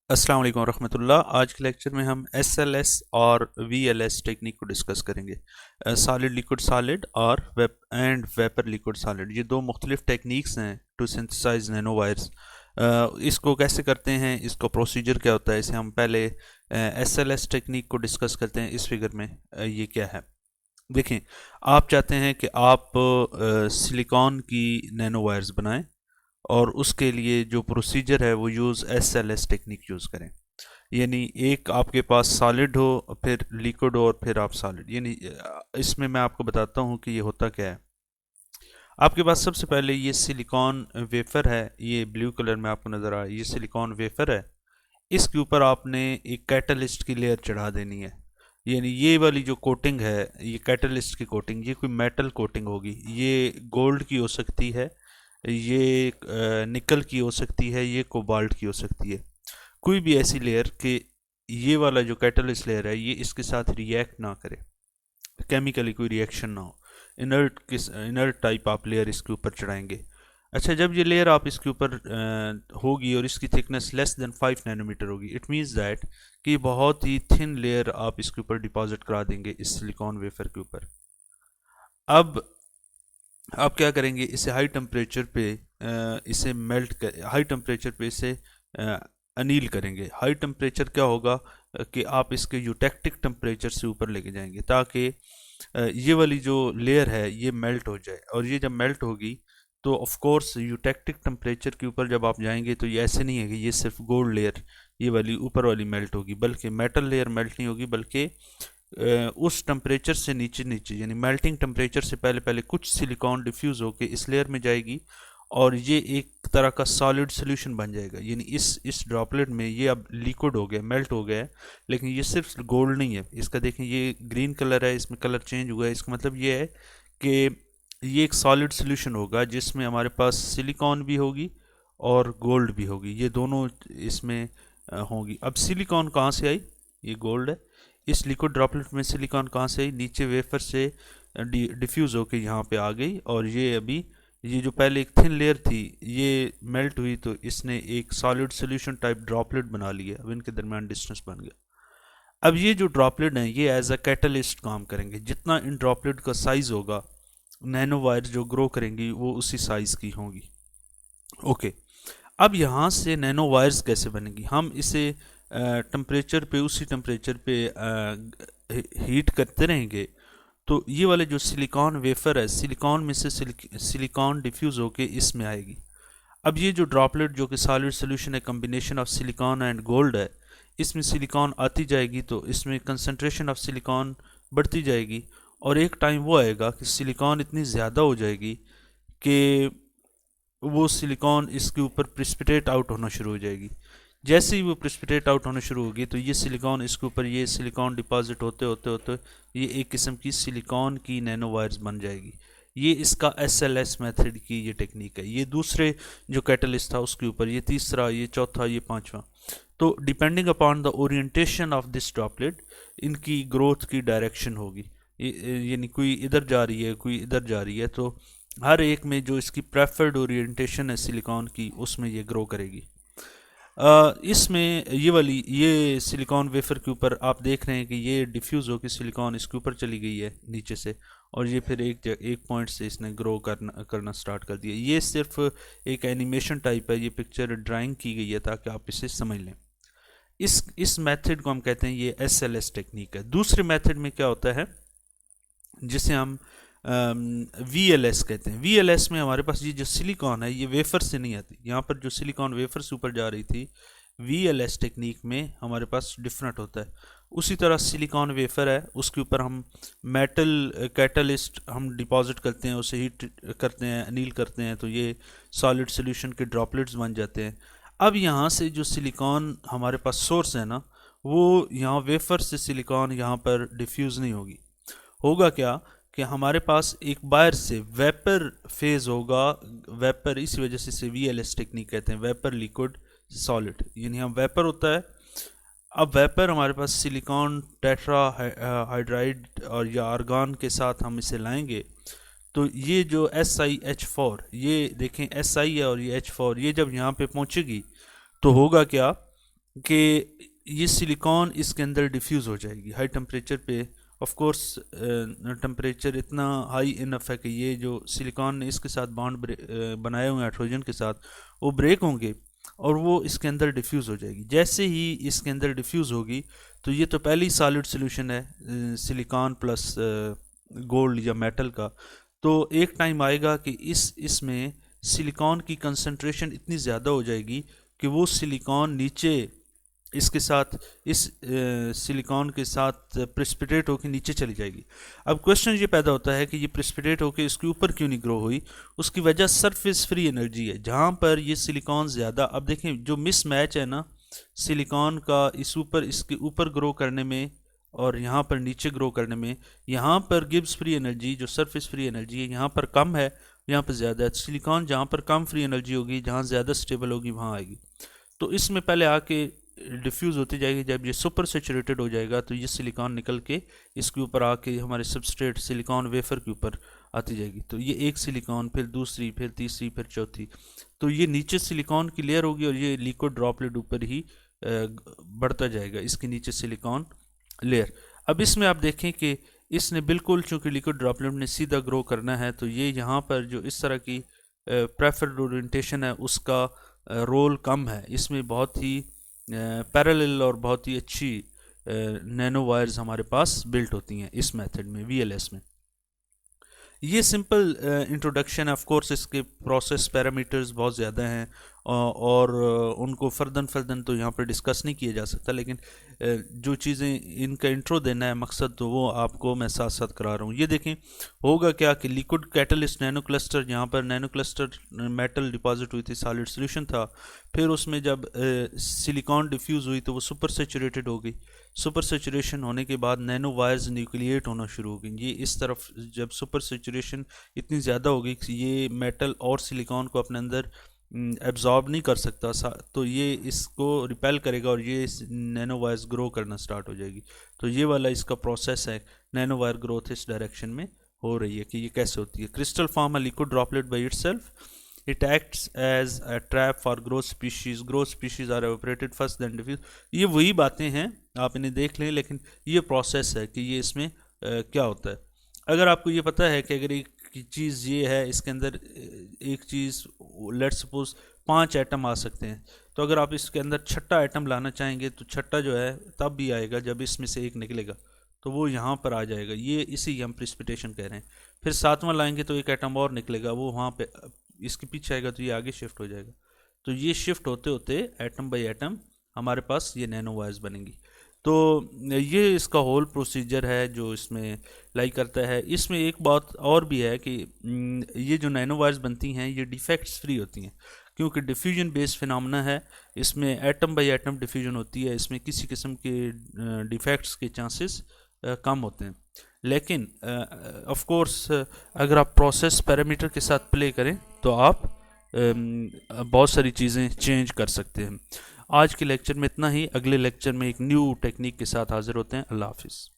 अस्सलाम वालेकुम रहमतुल्लाह। आज के लेक्चर में हम एसएलएस और वीएलएस टेक्निक को डिस्कस करेंगे। सॉलिड लिक्विड सॉलिड और वेपर लिक्विड सॉलिड, ये दो मुख्तलिफ टेक्निक्स हैं टू सिंथेसाइज नैनो वायर्स। इसको कैसे करते हैं, इसको प्रोसीजर क्या होता है, इसे हम पहले एसएलएस टेक्निक को डिस्कस करते हैं। इस फिगर में ये क्या है देखें। आप चाहते हैं कि आप सिलिकॉन की नैनो वायर्स बनाएं और उसके लिए जो प्रोसीजर है वो use S L S technique use करें। यानी एक आपके पास सॉलिड हो, फिर लिक्विड हो और फिर आप सॉलिड, यानी इसमें मैं आपको बताता हूँ कि ये होता क्या है। आपके पास सबसे पहले ये सिलिकॉन वेफर है, ये ब्लू कलर में आपको नज़र आ रहा है, ये सिलिकॉन वेफर है। इसके ऊपर आपने एक कैटलिस्ट की लेयर चढ़ा देनी है। यानी ये वाली जो कोटिंग है, ये कैटलिस्ट की कोटिंग, ये कोई मेटल कोटिंग होगी। ये गोल्ड की हो सकती है, ये निकल की हो सकती है, ये कोबाल्ट की हो सकती है। कोई भी ऐसी लेयर कि ये वाला जो कैटलिस्ट लेयर है ये इसके साथ रिएक्ट ना करे, केमिकली कोई रिएक्शन ना हो। इनर्ट टाइप आप लेयर इसके ऊपर चढ़ाएंगे। अच्छा, जब ये लेयर आप इसके ऊपर होगी और इसकी थिकनेस लेस देन 5 नैनोमीटर होगी, इट मीन्स दैट कि बहुत ही थिन लेयर आप इसके ऊपर डिपॉजिट करा देंगे इस सिलिकॉन वेफर के ऊपर। अब आप क्या करेंगे, इसे हाई टेम्परेचर पे इसे मेल्ट कर, हाई टेम्परेचर पे इसे अनील करेंगे। हाई टेम्परेचर क्या होगा कि आप इसके यूटेक्टिक टेम्परेचर से ऊपर लेके जाएंगे ताकि ये वाली जो लेयर है ये मेल्ट हो जाए। और ये जब मेल्ट होगी तो ऑफ कोर्स यूटेक्टिक टेम्परेचर के ऊपर जब आप जाएंगे तो ये ऐसे नहीं है कि ये सिर्फ गोल्ड लेयर ये वाली ऊपर वाली मेल्ट होगी, बल्कि मेटल लेयर मेल्ट नहीं होगी, बल्कि उस टेम्परेचर से नीचे नीचे, यानी मेल्टिंग टेम्परेचर से पहले पहले कुछ सिलिकॉन डिफ्यूज़ होकर इस लेयर में जाएगी और ये एक तरह का सॉलिड सोल्यूशन बन जाएगा। यानी इस ड्रॉपलेट में ये अब लिक्विड हो गया, मेल्ट हो गया है। लेकिन ये सिर्फ गोल्ड नहीं है, इसका देखें ये ग्रीन कलर है, इसमें कलर चेंज हुआ है। इसका मतलब ये है कि ये एक सॉलिड सोल्यूशन होगा जिसमें हमारे पास सिलिकॉन भी होगी और गोल्ड भी होगी, ये दोनों इसमें होंगी। अब सिलिकॉन कहाँ से आई, ये गोल्ड है। इस लिक्विड ड्रॉपलेट में सिलिकॉन कहाँ से आई, नीचे वेफर से डिफ्यूज़ होकर यहाँ पे आ गई। और ये अभी ये जो पहले एक थिन लेयर थी ये मेल्ट हुई तो इसने एक सॉलिड सोल्यूशन टाइप ड्रॉपलेट बना लिया। अब इनके दरमियान डिस्टेंस बन गया। अब ये जो ड्रॉपलेट हैं ये एज अ कैटलिस्ट काम करेंगे। जितना इन ड्रॉपलेट का साइज़ होगा, नैनो वायर जो ग्रो करेंगी वो उसी साइज़ की होंगी। ओके, अब यहाँ से नैनो वायर्स कैसे बनेंगी, हम इसे टेम्परेचर पे, उसी टेम्परेचर पे हीट करते रहेंगे तो ये वाले जो सिलिकॉन वेफर है, सिलिकॉन में से सिलिकॉन डिफ्यूज़ होके इसमें आएगी। अब ये जो ड्रॉपलेट जो कि सॉलिड सोल्यूशन है, combination of silicon and gold है, इसमें सिलिकॉन आती जाएगी तो इसमें कंसंट्रेशन ऑफ सिलिकॉन बढ़ती जाएगी। और एक टाइम वो आएगा कि सिलिकॉन इतनी ज़्यादा हो जाएगी कि वो सिलिकॉन इसके ऊपर प्रिसिपिटेट आउट होना शुरू हो जाएगी। जैसे ही वो प्रिसिपिटेट आउट होना शुरू होगी तो ये सिलिकॉन इसके ऊपर, ये सिलिकॉन डिपॉजिट होते होते होते ये एक किस्म की सिलिकॉन की नैनो वायर्स बन जाएगी। ये इसका एसएलएस मेथड की ये टेक्निक है। ये दूसरे जो कैटलिस्ट था उसके ऊपर, ये तीसरा, ये चौथा, ये पांचवा। तो depending upon the orientation of this droplet इनकी ग्रोथ की डायरेक्शन होगी। यानी कोई इधर जा रही है, कोई इधर जा रही है, तो हर एक में जो इसकी प्रेफर्ड ओरिएंटेशन है सिलिकॉन की उसमें ये ग्रो करेगी। इसमें ये वाली ये सिलिकॉन वेफर के ऊपर आप देख रहे हैं कि ये डिफ्यूज़ होकर सिलिकॉन इसके ऊपर चली गई है नीचे से, और ये फिर एक पॉइंट से इसने ग्रो करना स्टार्ट कर दिया। ये सिर्फ एक एनिमेशन टाइप है, ये पिक्चर ड्राइंग की गई है ताकि आप इसे समझ लें। इस मेथड को हम कहते हैं ये एसएलएस टेक्निक है। दूसरे मेथड में क्या होता है जिसे हम VLS कहते हैं। VLS में हमारे पास ये जो सिलिकॉन है ये वेफर से नहीं आती। यहाँ पर जो सिलिकॉन वेफर से ऊपर जा रही थी, VLS टेक्निक में हमारे पास डिफरेंट होता है। उसी तरह सिलिकॉन वेफर है, उसके ऊपर हम मेटल कैटलिस्ट हम डिपॉजिट करते हैं, उसे हीट करते हैं, अनील करते हैं, तो ये सॉलिड सोल्यूशन के ड्रॉपलेट्स बन जाते हैं। अब यहाँ से जो सिलिकॉन हमारे पास सोर्स है ना, वो यहाँ वेफर से सिलिकॉन यहाँ पर डिफ्यूज़ नहीं होगी। होगा क्या कि हमारे पास एक बाहर से वेपर फेज होगा। वेपर इसी वजह से इसे VLS टेक्निक कहते हैं, वेपर लिक्विड सॉलिड। यानी हम वेपर होता है, अब वेपर हमारे पास सिलिकॉन टेट्रा हाइड्राइड और या आर्गन के साथ हम इसे लाएंगे तो ये जो SiH4, ये देखें SI है और ये H4, ये जब यहाँ पे पहुँचेगी तो होगा क्या कि ये सिलिकॉन इसके अंदर डिफ्यूज़ हो जाएगी हाई टेम्परेचर पे। ऑफ कोर्स टेम्परेचर इतना हाई इनफ है कि ये जो सिलिकॉन ने इसके साथ बॉन्ड बनाए हुए हैं हाइड्रोजन के साथ, वो ब्रेक होंगे और वो इसके अंदर डिफ्यूज़ हो जाएगी। जैसे ही इसके अंदर डिफ्यूज़ होगी तो ये तो पहले ही सॉलिड सोल्यूशन है सिलिकॉन प्लस गोल्ड या मेटल का। तो एक टाइम आएगा कि इसमें सिलिकॉन की कंसंट्रेशन इतनी ज़्यादा हो जाएगी कि वो सिलिकॉन नीचे इसके साथ इस सिलिकॉन के साथ प्रेसिपिटेट होकर नीचे चली जाएगी। अब क्वेश्चन ये पैदा होता है कि ये प्रेसिपिटेट होकर इसके ऊपर क्यों नहीं ग्रो हुई? उसकी वजह सरफेस फ्री एनर्जी है, जहाँ पर ये सिलिकॉन ज़्यादा, अब देखें जो मिस मैच है ना सिलिकॉन का इसके ऊपर ग्रो करने में और यहाँ पर नीचे ग्रो करने में, यहाँ पर गिब्स फ्री एनर्जी जो सरफेस फ्री एनर्जी है यहाँ पर कम है, यहाँ पर ज़्यादा है। सिलिकॉन जहाँ पर कम फ्री एनर्जी होगी, जहाँ ज़्यादा स्टेबल होगी, वहाँ आएगी। तो इसमें पहले आके डिफ्यूज़ होती जाएगी। जब ये सुपर सेचुरेटेड हो जाएगा तो ये सिलिकॉन निकल के इसके ऊपर आके हमारे सबस्ट्रेट सिलिकॉन वेफर के ऊपर आती जाएगी। तो ये एक सिलिकॉन, फिर दूसरी, फिर तीसरी, फिर चौथी, तो ये नीचे सिलिकॉन की लेयर होगी और ये लिक्विड ड्रॉपलेट ऊपर ही बढ़ता जाएगा, इसके नीचे सिलिकॉन लेयर। अब इसमें आप देखें कि इसने बिल्कुल, चूँकि लिक्विड ड्रॉपलेट ने सीधा ग्रो करना है, तो ये यहाँ पर जो इस तरह की प्रेफर्ड ओरिएंटेशन है उसका रोल कम है। इसमें बहुत ही पैरेलल और बहुत ही अच्छी नैनो वायर्स हमारे पास बिल्ट होती हैं इस मेथड में, वीएलएस में। ये सिंपल इंट्रोडक्शन है। ऑफ कोर्स इसके प्रोसेस पैरामीटर्स बहुत ज़्यादा हैं और उनको फर्दन तो यहाँ पर डिस्कस नहीं किया जा सकता, लेकिन जो चीज़ें इनका इंट्रो देना है मकसद, तो वो आपको मैं साथ साथ करा रहा हूँ। ये देखें होगा क्या कि लिक्विड कैटलिस्ट नैनो क्लस्टर, यहाँ पर नैनो क्लस्टर मेटल डिपॉजिट हुई थी, सॉलिड सोल्यूशन था, फिर उसमें जब सिलिकॉन डिफ्यूज़ हुई तो वो सुपर सेचुरेटेड हो गई। सुपर सेचुरेशन होने के बाद नैनो वायर्स न्यूक्लिएट होना शुरू हो गई। ये इस तरफ जब सुपर सेचुरेशन इतनी ज़्यादा हो गई कि ये मेटल और सिलिकॉन को अपने अंदर एब्जॉर्ब नहीं कर सकता, तो ये इसको रिपेल करेगा और ये नैनो वायर्स ग्रो करना स्टार्ट हो जाएगी। तो ये वाला इसका प्रोसेस है, नैनो वायर ग्रोथ इस डायरेक्शन में हो रही है। कि ये कैसे होती है? Crystal form a liquid droplet by itself, it acts as a trap for growth species are evaporated first then diffuse। ये वही बातें हैं, आप इन्हें देख लें, लेकिन ये प्रोसेस है कि ये इसमें क्या होता है। अगर आपको ये पता है कि अगर एक चीज़ ये है, इसके अंदर एक चीज़ लेट्स सपोज 5 एटम आ सकते हैं, तो अगर आप इसके अंदर छठा एटम लाना चाहेंगे तो छठा जो है तब भी आएगा जब इसमें से एक निकलेगा, तो वो यहाँ पर आ जाएगा। ये इसी हम प्रिसिपिटेशन कह रहे हैं। फिर सातवां लाएंगे तो एक एटम और निकलेगा, वो वहाँ पे इसके पीछे आएगा तो ये आगे शिफ्ट हो जाएगा। तो ये शिफ्ट होते होते एटम बाय एटम हमारे पास ये नैनो वायर्स बनेंगी। तो ये इसका होल प्रोसीजर है जो इसमें लाई करता है। इसमें एक बात और भी है कि ये जो नैनो वायर्स बनती हैं ये डिफेक्ट्स फ्री होती हैं, क्योंकि डिफ्यूजन बेस्ड फिनोमेना है। इसमें एटम बाय एटम डिफ्यूजन होती है, इसमें किसी किस्म के डिफेक्ट्स के चांसेस कम होते हैं। लेकिन ऑफ कोर्स अगर आप प्रोसेस पैरामीटर के साथ प्ले करें तो आप बहुत सारी चीज़ें चेंज कर सकते हैं। आज के लेक्चर में इतना ही। अगले लेक्चर में एक न्यू टेक्निक के साथ हाजिर होते हैं। अल्लाह हाफिज़।